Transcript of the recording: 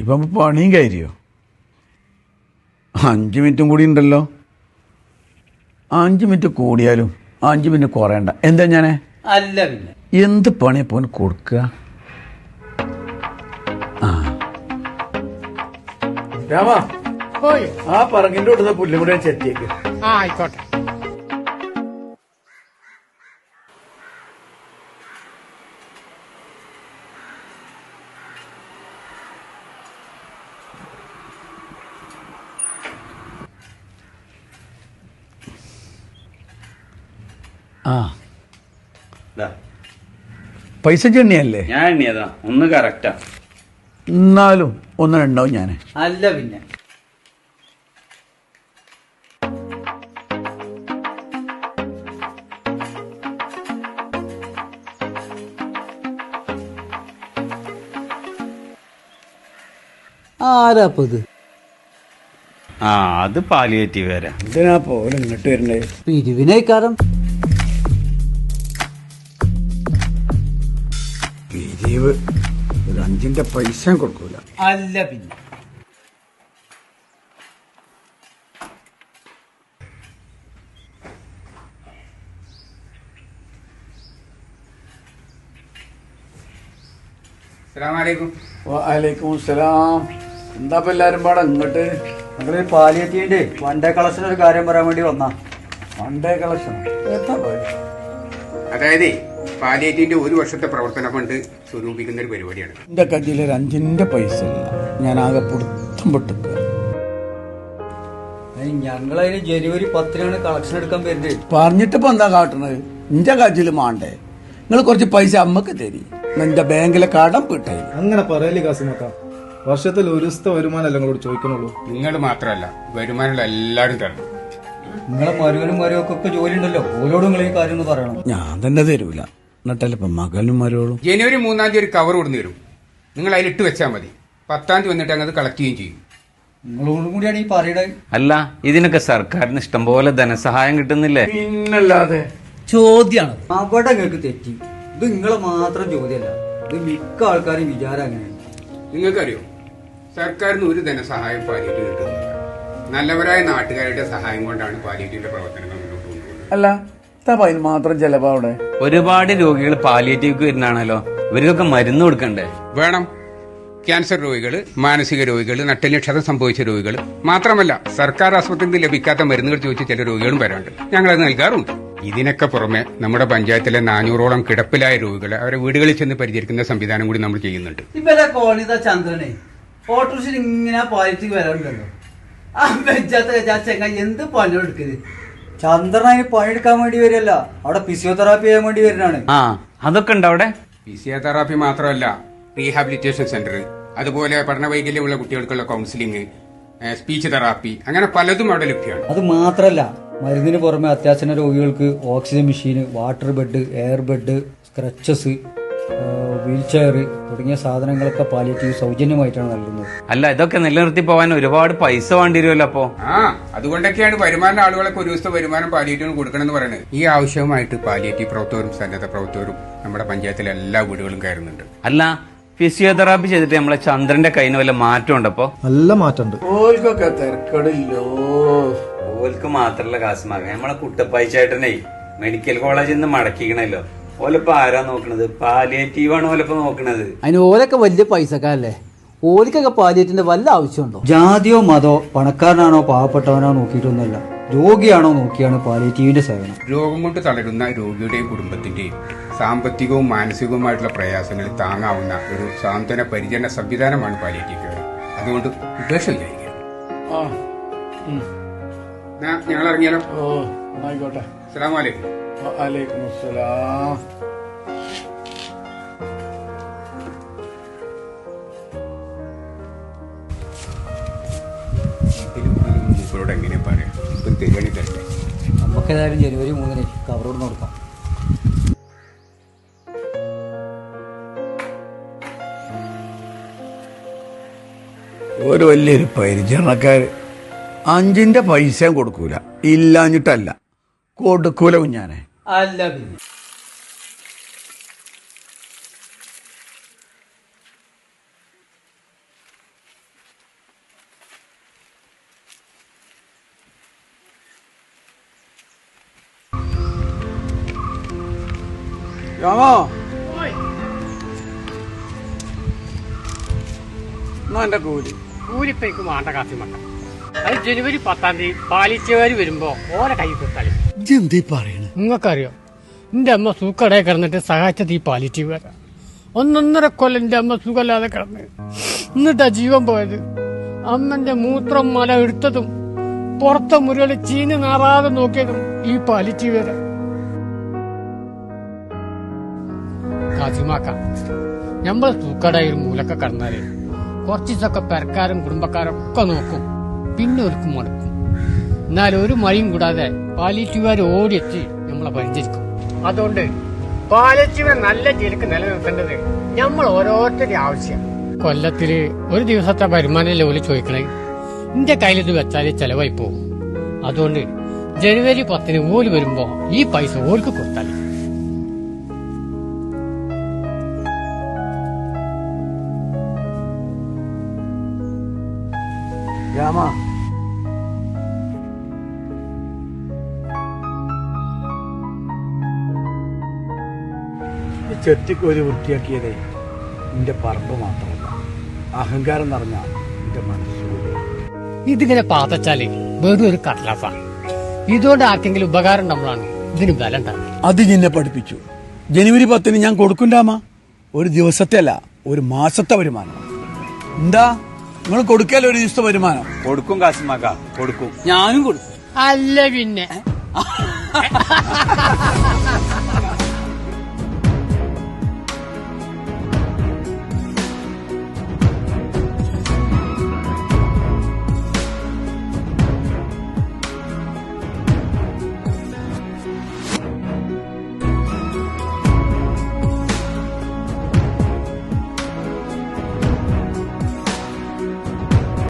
ഇപ്പം പണിയും കയറിയോ? 5 മിനിറ്റും കൂടി ഉണ്ടല്ലോ. 5 മിനിറ്റ് കൂടിയാലും 5 മിനിറ്റ് കുറയണ്ട. എന്താ ഞാനേ അല്ല പിന്നെ എന്ത് പണിയാ പോൻ കൊടുക്കുക? രാമ, ആ പറങ്ങിന്റെ കൊടുത്ത പുല്ലും കൂടെ ചെത്തിയേക്ക്. ആയിക്കോട്ടെ. ആ പൈസ ചെണ്ണിയല്ലേ? ഞാൻ എണ്ണിയതാ, ഒന്ന് കറക്റ്റാ. എന്നാലും ഒന്ന് രണ്ടാവും ഞാൻ. അല്ല പിന്നെ ആരാപ്പത്? ആ അത് പാലിയേറ്റീവ് വരാ. എന്തിനാ പോലെ ഇങ്ങോട്ട് വരണ്ടേ? പിരിവിനേക്കാരം. പിരിവ് ഒരു 5ന്റെ പൈസ കൊടുക്കൂല. അല്ല പിന്നെ വലൈക്കും സലാം. എന്താ എല്ലാരും പാടെ ഇങ്ങോട്ട്? ഞങ്ങള് പാലിയേറ്റീവിന്റെ വൺഡേ കളക്ഷൻ ഒരു കാര്യം പറയാൻ വേണ്ടി വന്നാ. വൺഡേ കളക്ഷൻ എന്താ പോയത്? അതായത് പാലിയേറ്റീവിന്റെ 1 വർഷത്തെ പ്രവർത്തന ഫണ്ട് സ്വരൂപിക്കുന്ന ഒരു പരിപാടിയാണ്. എന്റെ കയ്യിൽ ഒരു 5ന്റെ പൈസ ഇല്ല. ഞാൻ ആകെ പുറത്തും പൊട്ടിക്കുക. ഞങ്ങളതിന് ജനുവരി 10 കളക്ഷൻ എടുക്കാൻ വരുന്നത്. പറഞ്ഞിട്ടിപ്പോ എന്താ കാട്ടണത്? എന്റെ കയ്യിൽ മാണ്ടേ? നിങ്ങൾ കുറച്ച് പൈസ അമ്മക്ക് തരി. എന്റെ ബാങ്കിലെ കടം വീട്ടായി. അങ്ങനെ പറയല്ലേ കാസിമക്ക, വർഷത്തിൽ 1 ദിവസത്തെ വരുമാനം നിങ്ങളോട് ചോദിക്കണുള്ളൂ. നിങ്ങൾ മാത്രമല്ല, വരുമാനമുള്ള എല്ലാവരും തരണം. നിങ്ങളെ മരുവനും മരുവൊക്കെ ജോലി ഉണ്ടല്ലോ, ഓരോടും നിങ്ങൾ ഈ കാര്യം ഒന്ന് പറയണം. ഞാൻ തന്നെ തരൂല. എന്നിട്ടല്ലേ ഇപ്പൊ മകനും മരോളും. ജനുവരി 3-ാം തീയതി ഒരു കവർ കൊടുന്നു തരും. നിങ്ങൾ അതിലിട്ട് വെച്ചാൽ മതി. 10-ാം തീയതി വന്നിട്ട് അങ്ങ് കളക്ട് ചെയ്യുകയും ചെയ്യും. നിങ്ങളോടും കൂടിയാണ് ഈ പറയണത്. അല്ല, ഇതിനൊക്കെ സർക്കാരിന് ഇഷ്ടംപോലെ ധനസഹായം കിട്ടുന്നില്ലേ? പിന്നല്ലാതെ ചോദ്യമാണ് അവിടെ നിങ്ങൾക്ക് തെറ്റി. ഇത് നിങ്ങളെ മാത്രം ചോദ്യമല്ല, ഇത് മിക്ക ആൾക്കാരും വിചാരം അങ്ങനെയാണ്. നിങ്ങൾക്കറിയോ, സർക്കാരിന് ഒരു ധനസഹായം പാലിയേറ്റീവ് കിട്ടുന്നില്ല. നല്ലവരായ നാട്ടുകാരുടെ സഹായം കൊണ്ടാണ് പാലിയേറ്റീവിന്റെ പ്രവർത്തനങ്ങൾ മുന്നോട്ട് കൊണ്ടുപോകുന്നത്. അല്ല അതിന് മാത്രം ചെലവാ അവിടെ? ഒരുപാട് രോഗികൾ പാലിയേറ്റീവ് വരുന്നാണല്ലോ, ഇവർക്കൊക്കെ മരുന്ന് കൊടുക്കണ്ടേ? വേണം. ക്യാൻസർ രോഗികൾ, മാനസിക രോഗികൾ, നട്ടലിന് ക്ഷതം സംഭവിച്ച രോഗികൾ മാത്രമല്ല, സർക്കാർ ആശുപത്രിയിൽ നിന്ന് ലഭിക്കാത്ത മരുന്നുകൾ ചോദിച്ച് ചില രോഗികളും വരാറുണ്ട്. ഞങ്ങളത് നൽകാറുണ്ട്. ഇതിനൊക്കെ പുറമെ നമ്മുടെ പഞ്ചായത്തിലെ 400ഓളം കിടപ്പിലായ രോഗികളെ അവരെ വീടുകളിൽ ചെന്ന് പരിചരിക്കുന്ന സംവിധാനം കൂടി നമ്മൾ ചെയ്യുന്നുണ്ട്. ഇപ്പൊ കോണിത ചന്ദ്രനെ ഓട്ടോറിക്ഷയിൽ ഇങ്ങനെ പാലിച്ച് വരാറുണ്ടല്ലോ. ആ വെച്ചാത്ത ചെങ്ങ എന്ത് പണിയെടുക്കരുത്. ചന്ദ്രൻ അതിന് പണിയെടുക്കാൻ വേണ്ടി വരില്ല, അവിടെ ഫിസിയോതെറാപ്പി ചെയ്യാൻ വേണ്ടി വരുന്നതാണ്. ആ അതൊക്കെ ഉണ്ട് അവിടെ. ഫിസിയോതെറാപ്പി മാത്രമല്ല, റീഹാബിലിറ്റേഷൻ സെന്റർ, അതുപോലെ പഠനവൈകല്യമുള്ള കുട്ടികൾക്കുള്ള കൗൺസിലിംഗ്, സ്പീച്ച് തെറാപ്പി, അങ്ങനെ പലതും അവിടെ ലഭ്യമാണ്. അത് മാത്രല്ല, മരുന്നിന് പുറമെ അത്യാസന്ന രോഗികൾക്ക് oxygen machine, water bed, air bed, crutches, wheel chair തുടങ്ങിയ സാധനങ്ങളൊക്കെ പാലിയേറ്റീവ് സൗജന്യമായിട്ടാണ് നൽകുന്നത്. അല്ല, ഇതൊക്കെ നിലനിർത്തി പോവാൻ ഒരുപാട് പൈസ വേണ്ടി വരുമല്ലോ. അപ്പോ അതുകൊണ്ടൊക്കെയാണ് വരുമാന ആളുകളൊക്കെ 1 ദിവസത്തെ വരുമാനം പാലിയേറ്റീവിന് കൊടുക്കണമെന്ന് പറയുന്നത്. ഈ ആവശ്യവുമായിട്ട് പാലിയേറ്റീവ് പ്രവർത്തകരും സന്നദ്ധ പ്രവർത്തകരും നമ്മുടെ പഞ്ചായത്തിലെ എല്ലാ വീടുകളും കയറുന്നുണ്ട്. അല്ല, ഫിസിയോതെറാപ്പി ചെയ്തിട്ട് നമ്മളെ ചന്ദ്രന്റെ കയ്യിന് വല്ല മാറ്റം ഉണ്ടപ്പോ? നല്ല മാറ്റമുണ്ട്. ഓൽക്കൊക്കെ തിരക്കടില്ലോ. ഓൽക്ക് മാത്രല്ല കാസ്മാക, നമ്മളെ കുട്ടപ്പായിച്ചേട്ടനെ മെഡിക്കൽ കോളേജിൽ നിന്ന് മടക്കിക്കണല്ലോ. ഓലപ്പോ ആരാ നോക്കണത്? പാലിയേറ്റീവാണ് ഓലപ്പോ നോക്കണത്. അതിന് ഓലൊക്കെ വലിയ പൈസക്കാരല്ലേ, ഓലിക്കൊക്കെ പാലിയേറ്റിന്റെ വല്ല ആവശ്യമുണ്ടോ? ജാതിയോ മതോ, പണക്കാരനാണോ പാവപ്പെട്ടവനാണോ നോക്കിയിട്ടൊന്നുമല്ല, രോഗിയാണോ നോക്കിയാണ് പാലിയേറ്റീവിന്റെ സേവനം. രോഗം കൊണ്ട് തളരുന്ന രോഗിയുടെയും കുടുംബത്തിന്റെയും സാമ്പത്തികവും മാനസികവുമായിട്ടുള്ള പ്രയാസങ്ങൾ താങ്ങാവുന്ന ഒരു സാന്ത്വന പരിചരണ സംവിധാനമാണ് പാലിയേറ്റീവ് കെയർ. അതുകൊണ്ട് ഉപേക്ഷ വിചാരിക്കുക. ഞങ്ങൾ ഇറങ്ങിയാലോ? ആയിക്കോട്ടെ. അസ്സലാമു അലൈക്കും. വലൈക്കും അസ്സലാം. മൂപ്പരോട് എങ്ങനെ പറയാം? ഇപ്പം തിരുവണി തരട്ടെ. നമുക്കേതായാലും ജനുവരി 3 കവറോട് കൊടുക്കാം. ഒരു വലിയൊരു പരിചരണക്കാര് 5ന്റെ പൈസയും കൊടുക്കൂല. ഇല്ലാഞ്ഞിട്ടല്ല, കൊടുക്കൂല കുഞ്ഞാനെ. അല്ല പിന്നെ രാമോ എന്നാ എന്റെ കൂലി. കൂലിപ്പേക്ക് വേണ്ട കാസിമക്ക. അത് ജനുവരി 10-ാം തീയതി പാലിച്ചവര് വരുമ്പോ ഓരോ കൈ കൊടുത്താലേ. ഇജ്ജെന്തീ പറയണ്? നിങ്ങൾക്കറിയോ എന്റെ അമ്മ സൂക്കടയിൽ കിടന്നിട്ട് സഹായിച്ചത് ഈ പാലിറ്റീവ് വരാ. 1.5 കൊല്ലം എന്റെ അമ്മ സുഖമില്ലാതെ കിടന്ന് എന്നിട്ടാ ജീവൻ പോയത്. അമ്മന്റെ മൂത്രം മല എടുത്തതും പുറത്തെ മുറികളിൽ ചീഞ്ഞ് നാറാതെ നോക്കിയതും ഈ പാലിറ്റീവ് വരാ. കാസിമാക്ക, നമ്മൾ സൂക്കടയിൽ മൂലൊക്കെ കിടന്നാലേ കുറച്ച് ദിവസമൊക്കെ പെരക്കാരും കുടുംബക്കാരും ഒക്കെ നോക്കും, പിന്നെ ഒരുക്കും മടുക്കും. എന്നാൽ ഒരു മഴയും കൂടാതെ പാലിറ്റീവുകാർ ഓടിയെത്തി നമ്മളെ പരിചരിക്കും. അതുകൊണ്ട് പാലിറ്റീവിനെ നല്ല രീതിക്ക് നിലനിർത്തേണ്ടത് നമ്മൾ ഓരോരുത്തരുടെ ആവശ്യം. കൊല്ലത്തില് ഒരു ദിവസത്തെ വരുമാനം ഓല് ചോദിക്കണേ, എന്റെ കയ്യിലിത് വെച്ചാല് ചെലവായി പോകും. അതുകൊണ്ട് ജനുവരി 10-ന് ഓല് വരുമ്പോ ഈ പൈസ ഓർക്ക് കൊടുത്താൽ. രാമ, ഈ ചെത്തിക്കോരി വൃത്തിയാക്കിയതേ എന്റെ പറമ്പ് മാത്രമല്ല, അഹങ്കാരം നിറഞ്ഞ എന്റെ മനസ്സുകൂടി. ഇതിങ്ങനെ പാത്തച്ചാല് വെറും ഒരു കടലാസാ. ഇതുകൊണ്ട് ആർക്കെങ്കിലും ഉപകാരം നമ്മളാണ് ഇതിന് ബലം ഉണ്ടാകും. അത് നിന്നെ പഠിപ്പിച്ചു. ജനുവരി 10-ന് ഞാൻ കൊടുക്കും രാമ. ഒരു ദിവസത്തെ അല്ല, ഒരു മാസത്തെ വരുമാനം. എന്താ നിങ്ങൾ കൊടുക്കല്ലോ ഒരു ദിവസത്തെ വരുമാനം? കൊടുക്കും കാസിമാക്ക, കൊടുക്കും. ഞാനും കൊടുക്കും. അല്ല പിന്നെ